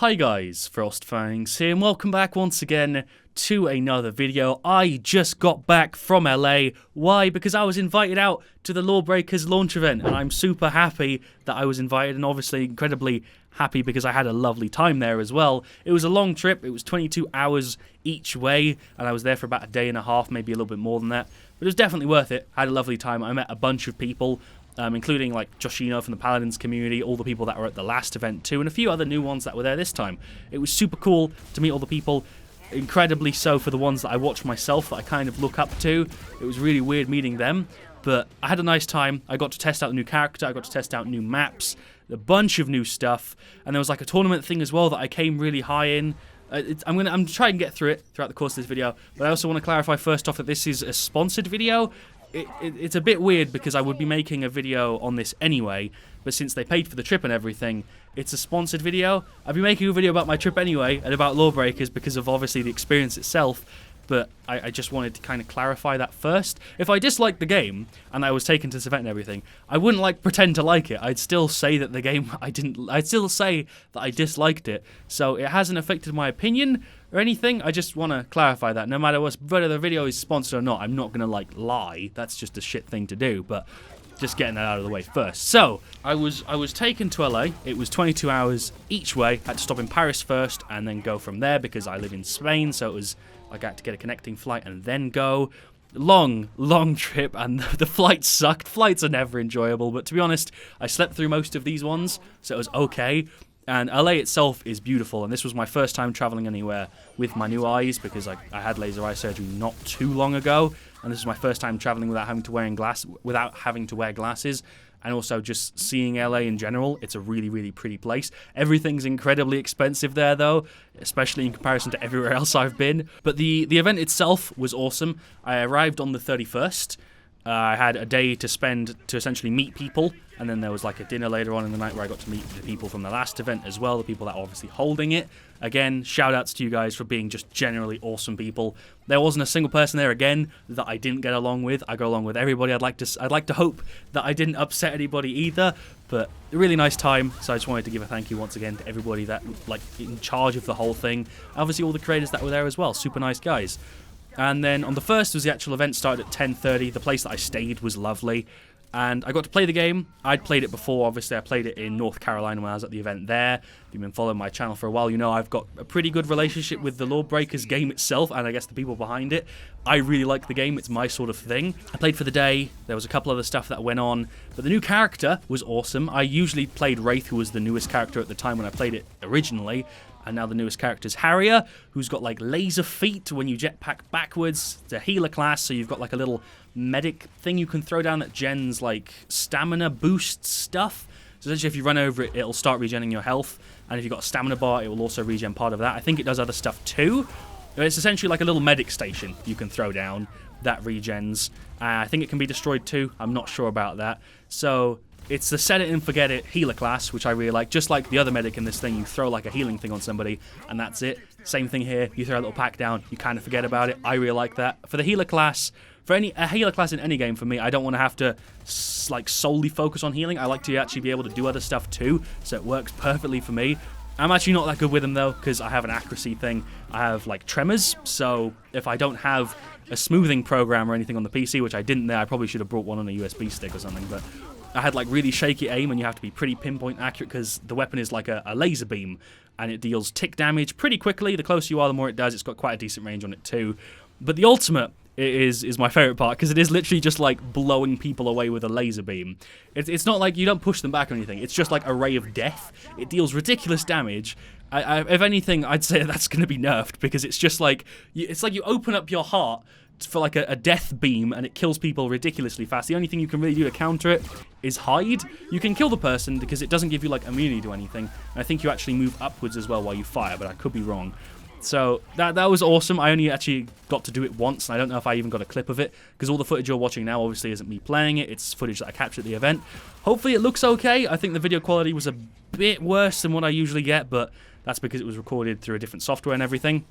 Hi guys, FrostFangs here, and welcome back once again to another video. I just got back from LA. Why? Because I was invited out to the Lawbreakers launch event, and I'm super happy that I was invited, and obviously incredibly happy because I had a lovely time there as well. It was a long trip. It was 22 hours each way, and I was there for about a day and a half, maybe a little bit more than that. But it was definitely worth it. I had a lovely time. I met a bunch of people. Including like Joshino from the Paladins community, all the people that were at the last event too, and a few other new ones that were there this time. It was super cool to meet all the people, incredibly so for the ones that I watch myself, that I kind of look up to. It was really weird meeting them, but I had a nice time. I got to test out a new character, I got to test out new maps, a bunch of new stuff, and there was like a tournament thing as well that I came really high in. I'm trying to get through it throughout the course of this video, but I also want to clarify first off that this is a sponsored video. It's a bit weird because I would be making a video on this anyway, but since they paid for the trip and everything, it's a sponsored video. I'd be making a video about my trip anyway and about Lawbreakers because of obviously the experience itself, but I just wanted to kind of clarify that first. If I disliked the game and I was taken to this event and everything, I wouldn't like pretend to like it. I'd still say that the game I'd still say that I disliked it. So it hasn't affected my opinion or anything. I just want to clarify that no matter whether the video is sponsored or not, I'm not gonna like lie. That's just a shit thing to do, but just getting that out of the way first. So I was taken to LA. It was 22 hours each way. I had to stop in Paris first and then go from there because I live in Spain, so it was like I had to get a connecting flight and then go. Long trip, and the flights sucked. Flights are never enjoyable, but to be honest, I slept through most of these ones, so it was okay. And LA itself is beautiful, and this was my first time traveling anywhere with my new eyes because I had laser eye surgery not too long ago, and this is my first time traveling without having to wear glasses. And also just seeing LA in general. It's a really, really pretty place. Everything's incredibly expensive there, though, especially in comparison to everywhere else I've been. But the event itself was awesome. I arrived on the 31st. I had a day to spend to essentially meet people, and then there was like a dinner later on in the night where I got to meet the people from the last event as well, the people that are obviously holding it. Again, shout outs to you guys for being just generally awesome people. There wasn't a single person there again that I didn't get along with. I got along with everybody. I'd like to hope that I didn't upset anybody either, but a really nice time. So I just wanted to give a thank you once again to everybody that like in charge of the whole thing. Obviously all the creators that were there as well, super nice guys. And then on the 1st was the actual event, started at 10:30. The place that I stayed was lovely. And I got to play the game. I'd played it before, obviously. I played it in North Carolina when I was at the event there. If you've been following my channel for a while, you know I've got a pretty good relationship with the Lawbreakers game itself, and I guess the people behind it. I really like the game. It's my sort of thing. I played for the day. There was a couple other stuff that went on. But the new character was awesome. I usually played Wraith, who was the newest character at the time when I played it originally. And now the newest character is Harrier, who's got like laser feet when you jetpack backwards. It's a healer class, so you've got like a little medic thing you can throw down that gens like stamina boost stuff. So essentially if you run over it, it'll start regenerating your health. And if you've got a stamina bar, it will also regen part of that. I think it does other stuff too. It's essentially like a little medic station you can throw down that regens. I think it can be destroyed too. I'm not sure about that. So it's the set it and forget it healer class, which I really like. Just like the other medic in this thing, you throw like a healing thing on somebody, and that's it. Same thing here. You throw a little pack down, you kind of forget about it. I really like that. For the healer class, a healer class in any game for me, I don't want to have to like solely focus on healing. I like to actually be able to do other stuff too, so it works perfectly for me. I'm actually not that good with them though, because I have an accuracy thing. I have like tremors, so if I don't have a smoothing program or anything on the PC, which I didn't there, I probably should have brought one on a USB stick or something, but I had like really shaky aim, and you have to be pretty pinpoint accurate because the weapon is like a laser beam, and it deals tick damage pretty quickly. The closer you are, the more it does. It's got quite a decent range on it too. But the ultimate is my favorite part because it is literally just like blowing people away with a laser beam. It's not like you don't push them back or anything. It's just like a ray of death. It deals ridiculous damage. If anything, I'd say that's going to be nerfed because it's just like it's like you open up your heart for like a death beam and it kills people ridiculously fast. The only thing you can really do to counter it is hide. You can kill the person because it doesn't give you like immunity to anything. And I think you actually move upwards as well while you fire, but I could be wrong. So that was awesome. I only actually got to do it once, and I don't know if I even got a clip of it because all the footage you're watching now obviously isn't me playing it. It's footage that I captured at the event. Hopefully it looks okay. I think the video quality was a bit worse than what I usually get, but That's because it was recorded through a different software and everything.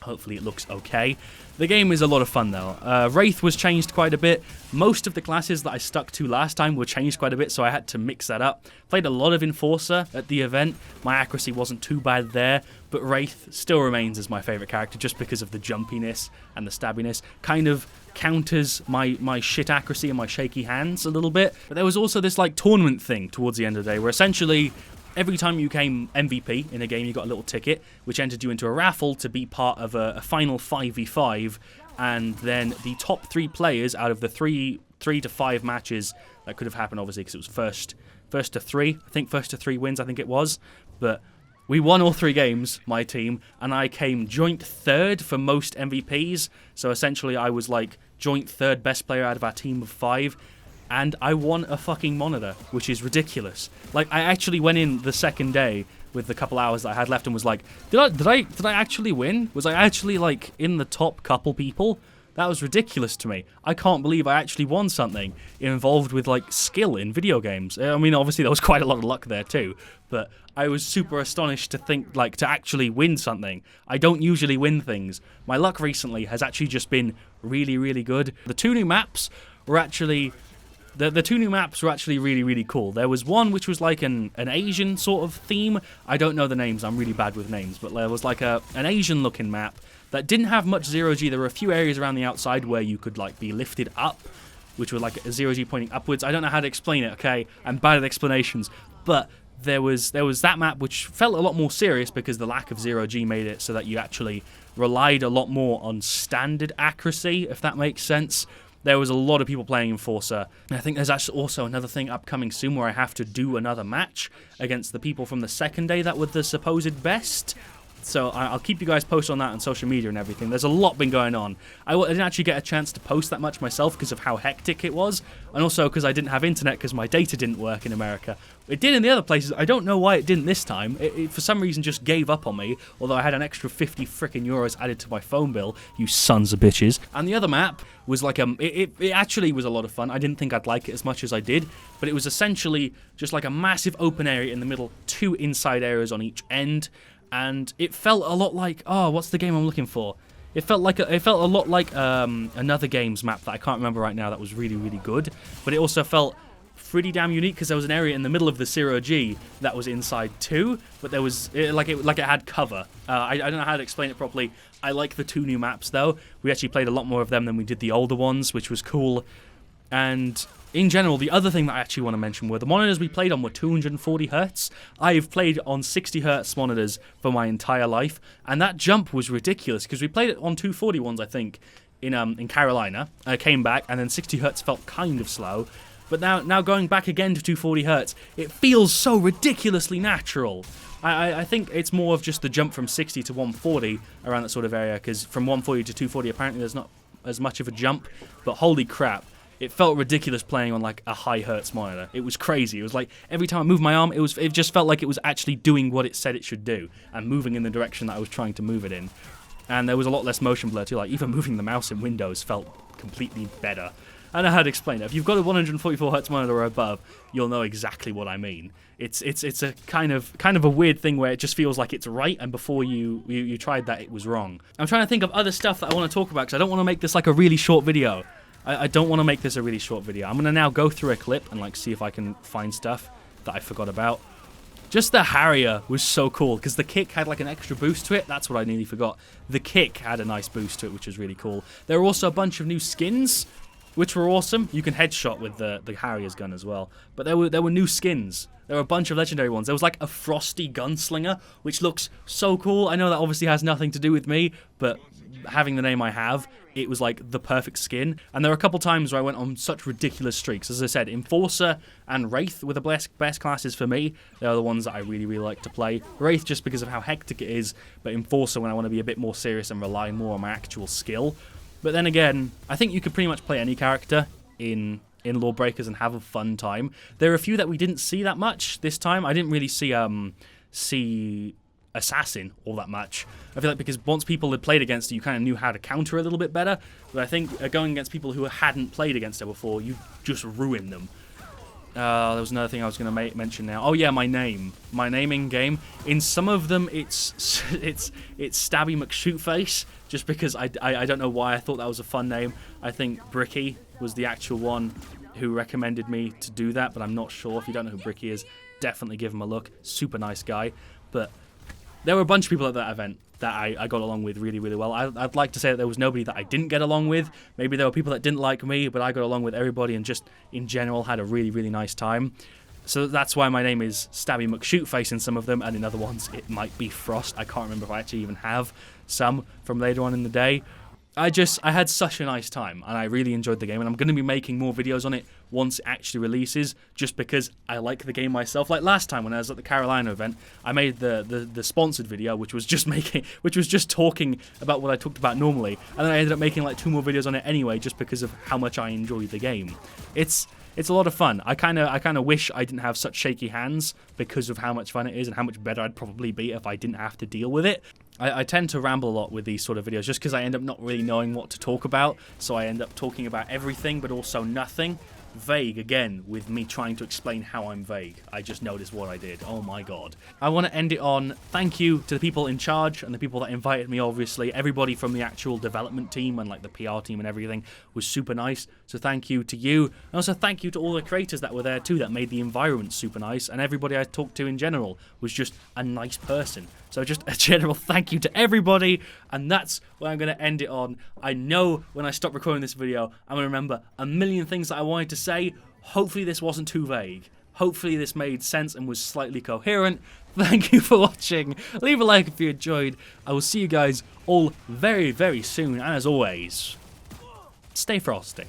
Hopefully it looks okay. The game is a lot of fun though. Wraith was changed quite a bit. Most of the classes that I stuck to last time were changed quite a bit, so I had to mix that up. Played a lot of Enforcer at the event. My accuracy wasn't too bad there, but Wraith still remains as my favourite character just because of the jumpiness and the stabbiness. Kind of counters my shit accuracy and my shaky hands a little bit. But there was also this like tournament thing towards the end of the day where essentially every time you came MVP in a game, you got a little ticket, which entered you into a raffle to be part of a final 5v5, and then the top 3 players out of the 3 to 5 matches that could have happened, obviously, because it was first to 3. I think first to 3 wins, I think it was. But we won all 3 games, my team, and I came joint 3rd for most MVPs. So essentially, I was like joint 3rd best player out of our team of 5. And I won a fucking monitor, which is ridiculous. Like, I actually went in the second day with the couple hours that I had left and was like, did I actually win? Was I actually, like, in the top couple people? That was ridiculous to me. I can't believe I actually won something involved with, like, skill in video games. I mean, obviously, there was quite a lot of luck there, too. But I was super astonished to think, like, to actually win something. I don't usually win things. My luck recently has actually just been really, really good. The 2 new maps were actually... The 2 new maps were actually really, really cool. There was one which was like an Asian sort of theme. I don't know the names. I'm really bad with names. But there was like an Asian-looking map that didn't have much zero-G. There were a few areas around the outside where you could like be lifted up, which were like a zero-G pointing upwards. I don't know how to explain it, okay? I'm bad at explanations. But there was that map which felt a lot more serious because the lack of zero-G made it so that you actually relied a lot more on standard accuracy, if that makes sense. There was a lot of people playing Enforcer. I think there's actually also another thing upcoming soon where I have to do another match against the people from the second day that were the supposed best. So I'll keep you guys posted on that on social media and everything. There's a lot been going on. I didn't actually get a chance to post that much myself because of how hectic it was. And also because I didn't have internet because my data didn't work in America. It did in the other places. I don't know why it didn't this time. It for some reason just gave up on me. Although I had an extra 50 frickin' euros added to my phone bill. You sons of bitches. And the other map was like it actually was a lot of fun. I didn't think I'd like it as much as I did. But it was essentially just like a massive open area in the middle. 2 inside areas on each end. And it felt a lot like, oh, what's the game I'm looking for? It felt a lot like another game's map that I can't remember right now that was really, really good. But it also felt pretty damn unique because there was an area in the middle of the 0G that was inside too. But there was, like it had cover. I don't know how to explain it properly. I like the 2 new maps though. We actually played a lot more of them than we did the older ones, which was cool. And in general, the other thing that I actually want to mention were the monitors we played on were 240 Hz. I've played on 60 Hz monitors for my entire life, and that jump was ridiculous because we played it on 240 ones, I think, in Carolina. I came back, and then 60 Hz felt kind of slow. But now going back again to 240 Hz, it feels so ridiculously natural. I think it's more of just the jump from 60 to 140 around that sort of area, because from 140 to 240 apparently there's not as much of a jump, but holy crap. It felt ridiculous playing on like a high hertz monitor. It was crazy. It was like every time I moved my arm, it just felt like it was actually doing what it said it should do and moving in the direction that I was trying to move it in. And there was a lot less motion blur too. Like even moving the mouse in Windows felt completely better. I don't know how to explain it. If you've got a 144 hertz monitor or above, you'll know exactly what I mean. It's a kind of a weird thing where it just feels like it's right, and before you tried that, it was wrong. I'm trying to think of other stuff that I want to talk about because I don't want to make this like a really short video. I don't want to make this a really short video. I'm going to now go through a clip and like see if I can find stuff that I forgot about. Just the Harrier was so cool because the kick had like an extra boost to it. That's what I nearly forgot. The kick had a nice boost to it, which was really cool. There were also a bunch of new skins, which were awesome. You can headshot with the Harrier's gun as well. But there were new skins. There were a bunch of legendary ones. There was like a frosty gunslinger, which looks so cool. I know that obviously has nothing to do with me, but having the name I have, it was like the perfect skin. And there were a couple times where I went on such ridiculous streaks. As I said, Enforcer and Wraith were the best classes for me. They're the ones that I really, really like to play. Wraith just because of how hectic it is, but Enforcer when I want to be a bit more serious and rely more on my actual skill. But then again, I think you could pretty much play any character in Lawbreakers and have a fun time. There are a few that we didn't see that much this time. I didn't really see Assassin all that much. I feel like because once people had played against her, you kind of knew how to counter a little bit better. But I think going against people who hadn't played against her before, you just ruin them. There was another thing I was going to mention now. Oh yeah, my name. My name in game. In some of them, it's Stabby McShootface, just because I don't know why I thought that was a fun name. I think Bricky was the actual one who recommended me to do that, but I'm not sure. If you don't know who Bricky is, definitely give him a look. Super nice guy. But there were a bunch of people at that event that I got along with really, really well. I'd like to say that there was nobody that I didn't get along with. Maybe there were people that didn't like me, but I got along with everybody and just, in general, had a really, really nice time. So that's why my name is Stabby McShootface in some of them, and in other ones it might be Frost. I can't remember if I actually even have some from later on in the day. I had such a nice time, and I really enjoyed the game, and I'm going to be making more videos on it once it actually releases, just because I like the game myself. Like last time when I was at the Carolina event, I made the sponsored video, which was just talking about what I talked about normally, and then I ended up making like 2 more videos on it anyway, just because of how much I enjoyed the game. It's a lot of fun. I kind of wish I didn't have such shaky hands because of how much fun it is and how much better I'd probably be if I didn't have to deal with it. I tend to ramble a lot with these sort of videos just because I end up not really knowing what to talk about, so I end up talking about everything but also nothing. Vague again, with me trying to explain how I'm vague. I just noticed what I did. Oh my god. I want to end it on thank you to the people in charge and the people that invited me, obviously. Everybody from the actual development team and like the PR team and everything was super nice. So thank you to you. And also thank you to all the creators that were there too that made the environment super nice. And everybody I talked to in general was just a nice person. So just a general thank you to everybody, and that's what I'm going to end it on. I know when I stop recording this video, I'm going to remember a million things that I wanted to say. Hopefully this wasn't too vague. Hopefully this made sense and was slightly coherent. Thank you for watching. Leave a like if you enjoyed. I will see you guys all very, very soon, and as always, stay frosty.